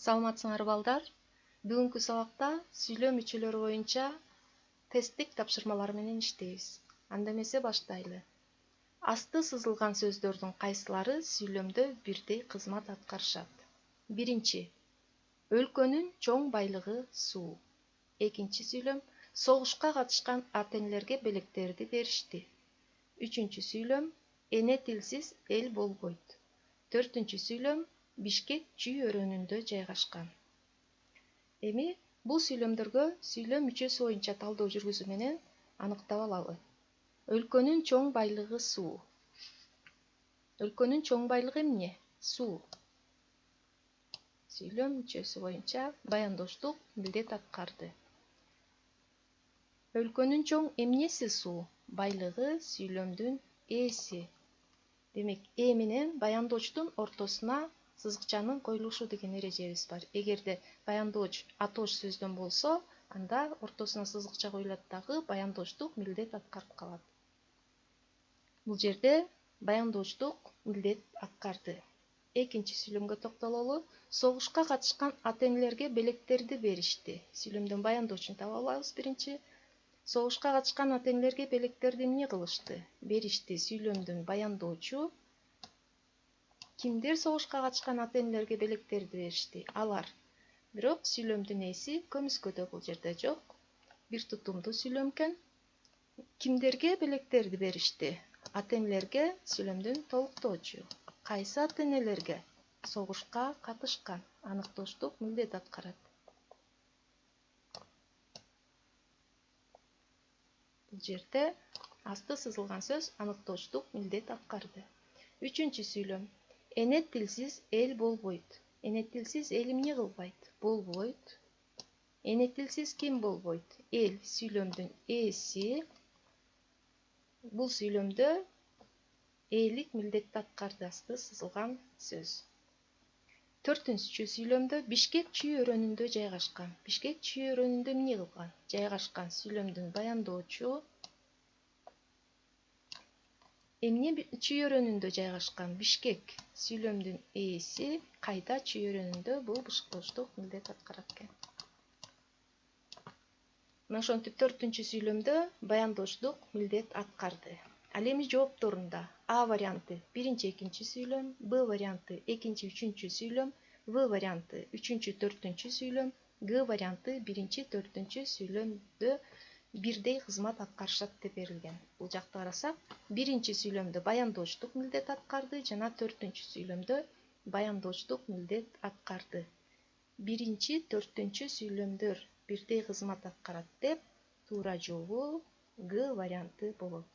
Саламатсыңар балдар. Бүгүнкү сабакта сүйлөм мүчөлөрү боюнча тесттик тапшырмалар менен иштейбиз. Анда эмесе баштайлы. Асты сызылган сөздөрдүн кайсылары сүйлөмдө бирдей кызмат аткарышат? Биринчи. Өлкөнүн чоң байлыгы суу. Экинчи сүйлөм. Согушка катышкан ата-энелерге белектерди беришти. Үчүнчү сүйлөм. Эне тилсиз эл болбойт. Төртүнчү сүйлөм. Бишкек Чүй өрөөнүндө жайгашкан. Эми бул сүйлөмдөргө сүйлөм мүчөсү боюнча талдоо жүргүзүү менен аныктап алалы. Өлкөнүн чоң байлыгы суу. Өлкөнүн чоң байлыгы эмне? Суу. Сүйлөм мүчөсү боюнча баяндоштук милдет аткарды. Өлкөнүн чоң эмнеси суу? Байлыгы сүйлөмдүн ээси. Демек, э менен баяндоочтун ортосуна сызыкчанын коюлушу деген эрежебиз бар. Эгерде баяндооч атооч сөздөн болсо, анда ортосуна сызыкча коюлат дагы баяндоочтук милдет аткарып калат. Бул жерде баяндоочтук милдет аткарды. Экинчи сүйлөмгө токтололу. Согушка катышкан ата-энелерге белектерди беришти. Сүйлөмдүн баяндоочун таап алабыз биринчи. Согушка катышкан ата-энелерге белектерди эмне кылышты? Беришти. Сүйлөмдүн баяндоочу кимдер согушка катышкан ата-энелерге белектерди беришти? Алар. Бирок сүйлөмдүн ээси көмүскөдө, бул жерде жок. Бир тутумдуу сүйлөм экен. Кимдерге белектерди беришти? Ата-энелерге сүйлөмдүн толуктоочу. Кайсы ата-энелерге? Согушка катышкан. Аныктоочтук милдет аткарат. Бул жерде асты сызылган сөз аныктоочтук милдет аткарды. Үчүнчү сүйлөм. Эне тилсиз эл болбойт. Эне тилсиз эл эмне кылбайт? Болбойт. Эне тилсиз ким болбойт? Эл. Сүйлөмдүн ээси. Бул сүйлөмдө ээлик милдетти аткарды, асты сызылган сөз. Төртүнчү сүйлөмдө Бишкек Чүй өрөөнүндө жайгашкан. Бишкек Чүй өрөөнүндө эмне кылган? Жайгашкан. Сүйлөмдүн баяндоочу эмне Чүй өрөөнүндө жайгашкан? Бишкек. Сүйлөмдүн ээси кайда? Чүй өрөөнүндө. Бул башкылыштык милдет аткарат экен. Мына ошентип төртүнчү сүйлөмдө баяндоочтук милдет аткарды. Ал эми жоопторунда А варианты биринчи, экинчи сүйлөм, Б варианты экинчи, үчүнчү сүйлөм, В варианты үчүнчү, төртүнчү сүйлөм, Г варианты биринчи, төртүнчү сүйлөмдө бирдей кызмат аткарышат деп берилген. Бул жакта карасак, биринчи сүйлөмдө баяндоочтук милдет аткарды жана төртүнчү сүйлөмдө баяндоочтук милдет аткарды. Биринчи, төртүнчү сүйлөмдөр бирдей кызмат аткарат деп туура жообу Г варианты болот.